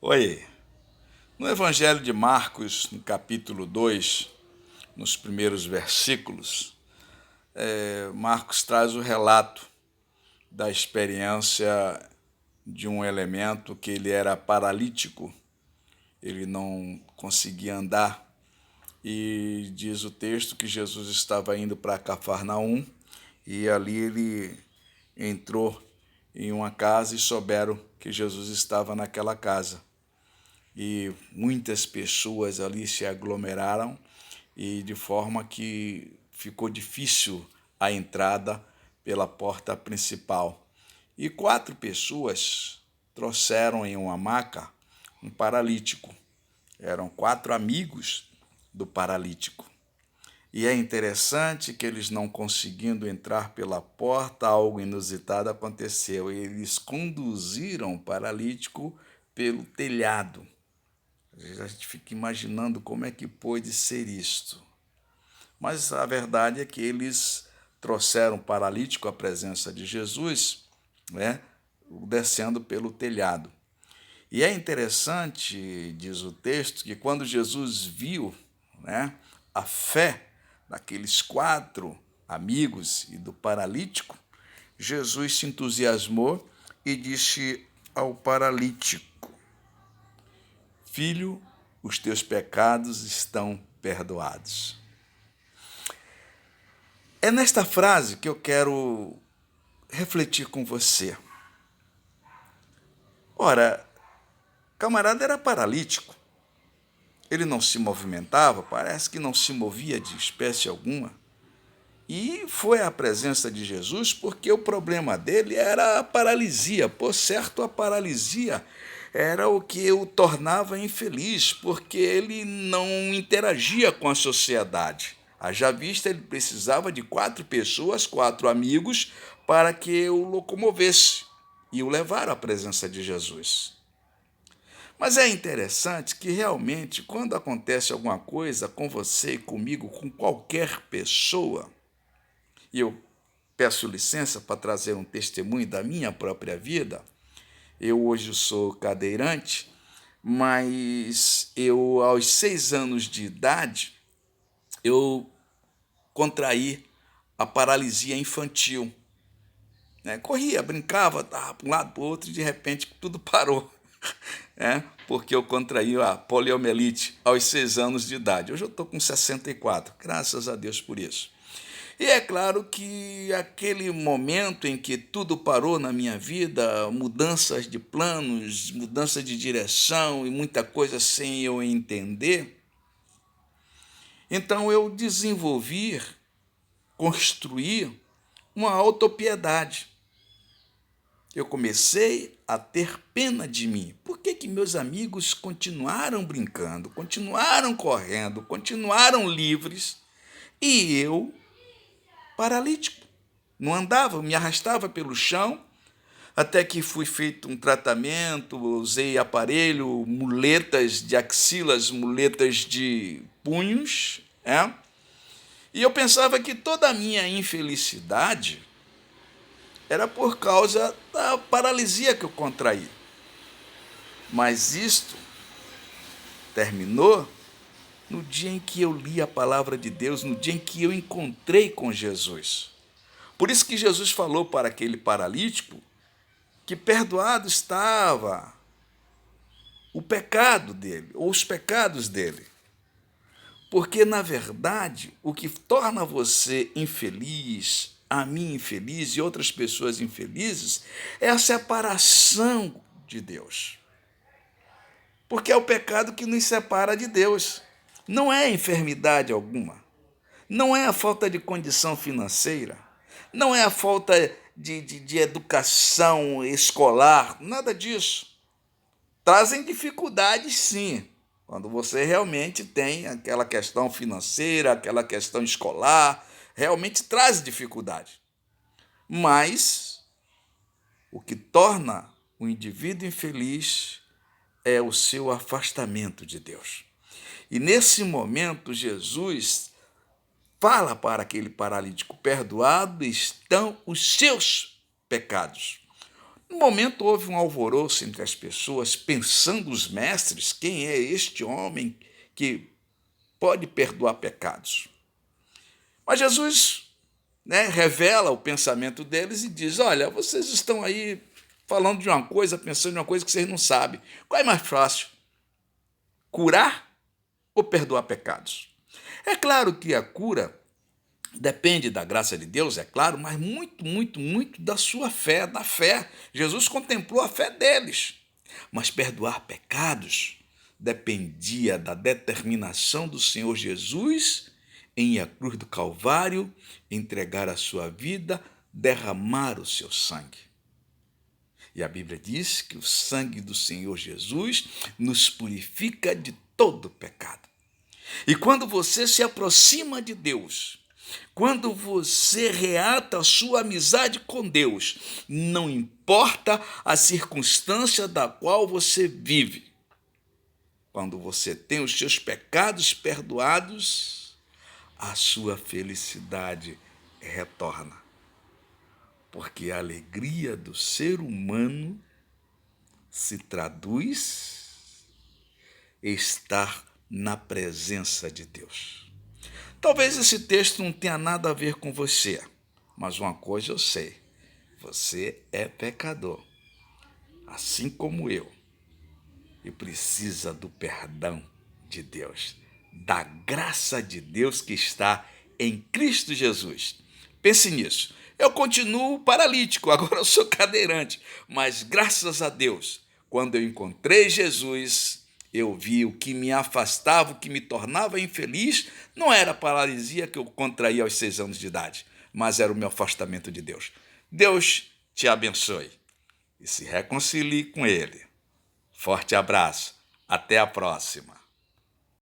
Oi, no Evangelho de Marcos, no capítulo 2, nos primeiros versículos, Marcos traz o relato da experiência de um elemento que ele era paralítico, ele não conseguia andar, e diz o texto que Jesus estava indo para Cafarnaum, e ali ele entrou em uma casa e souberam que Jesus estava naquela casa. E muitas pessoas ali se aglomeraram e de forma que ficou difícil a entrada pela porta principal. E 4 pessoas trouxeram em uma maca um paralítico. Eram 4 amigos do paralítico. E é interessante que eles não conseguindo entrar pela porta, algo inusitado aconteceu. Eles conduziram o paralítico pelo telhado. Às vezes a gente fica imaginando como é que pôde ser isto. Mas a verdade é que eles trouxeram o paralítico à presença de Jesus, né, descendo pelo telhado. E é interessante, diz o texto, que quando Jesus viu, né, a fé daqueles 4 amigos e do paralítico, Jesus se entusiasmou e disse ao paralítico: Filho, os teus pecados estão perdoados. É nesta frase que eu quero refletir com você. Ora, o camarada era paralítico. Ele não se movimentava, parece que não se movia de espécie alguma. E foi à presença de Jesus porque o problema dele era a paralisia. Por certo, a paralisia era o que o tornava infeliz, porque ele não interagia com a sociedade. Haja vista, ele precisava de 4 pessoas, 4 amigos, para que o locomovesse e o levaram à presença de Jesus. Mas é interessante que realmente, quando acontece alguma coisa com você e comigo, com qualquer pessoa, e eu peço licença para trazer um testemunho da minha própria vida. Eu hoje sou cadeirante, mas eu, aos 6 anos de idade, eu contraí a paralisia infantil. Né? Corria, brincava, estava para um lado, para o outro, e de repente tudo parou. Porque eu contraí a poliomielite aos 6 anos de idade. Hoje eu estou com 64, graças a Deus por isso. E é claro que aquele momento em que tudo parou na minha vida, mudanças de planos, mudança de direção e muita coisa sem eu entender, então eu desenvolvi, construí uma autopiedade. Eu comecei a ter pena de mim. Por que meus amigos continuaram brincando, continuaram correndo, continuaram livres e eu paralítico? Não andava, me arrastava pelo chão, até que fui feito um tratamento, usei aparelho, muletas de axilas, muletas de punhos, e eu pensava que toda a minha infelicidade era por causa da paralisia que eu contraí. Mas isto terminou no dia em que eu li a palavra de Deus, no dia em que eu encontrei com Jesus. Por isso que Jesus falou para aquele paralítico que perdoado estava o pecado dele, ou os pecados dele. Porque, na verdade, o que torna você infeliz, a mim infeliz e outras pessoas infelizes, é a separação de Deus. Porque é o pecado que nos separa de Deus. Não é enfermidade alguma. Não é a falta de condição financeira. Não é a falta de educação escolar. Nada disso. Trazem dificuldades, sim. Quando você realmente tem aquela questão financeira, aquela questão escolar, realmente traz dificuldade. Mas o que torna o indivíduo infeliz é o seu afastamento de Deus. E nesse momento, Jesus fala para aquele paralítico: perdoados estão os seus pecados. No momento houve um alvoroço entre as pessoas, pensando os mestres, quem é este homem que pode perdoar pecados? Mas Jesus, revela o pensamento deles e diz: olha, vocês estão aí falando de uma coisa, pensando em uma coisa que vocês não sabem. Qual é mais fácil? Curar ou perdoar pecados? É claro que a cura depende da graça de Deus, é claro, mas muito, muito, muito da sua fé, da fé. Jesus contemplou a fé deles. Mas perdoar pecados dependia da determinação do Senhor Jesus em ir à cruz do Calvário, entregar a sua vida, derramar o seu sangue. E a Bíblia diz que o sangue do Senhor Jesus nos purifica de todo pecado. E quando você se aproxima de Deus, quando você reata a sua amizade com Deus, não importa a circunstância da qual você vive, quando você tem os seus pecados perdoados, a sua felicidade retorna. Porque a alegria do ser humano se traduz em estar na presença de Deus. Talvez esse texto não tenha nada a ver com você, mas uma coisa eu sei: você é pecador, assim como eu, e precisa do perdão de Deus, da graça de Deus que está em Cristo Jesus. Pense nisso. Eu continuo paralítico, agora eu sou cadeirante, mas graças a Deus, quando eu encontrei Jesus, eu vi o que me afastava, o que me tornava infeliz, não era a paralisia que eu contraí aos 6 anos de idade, mas era o meu afastamento de Deus. Deus te abençoe e se reconcilie com Ele. Forte abraço, até a próxima.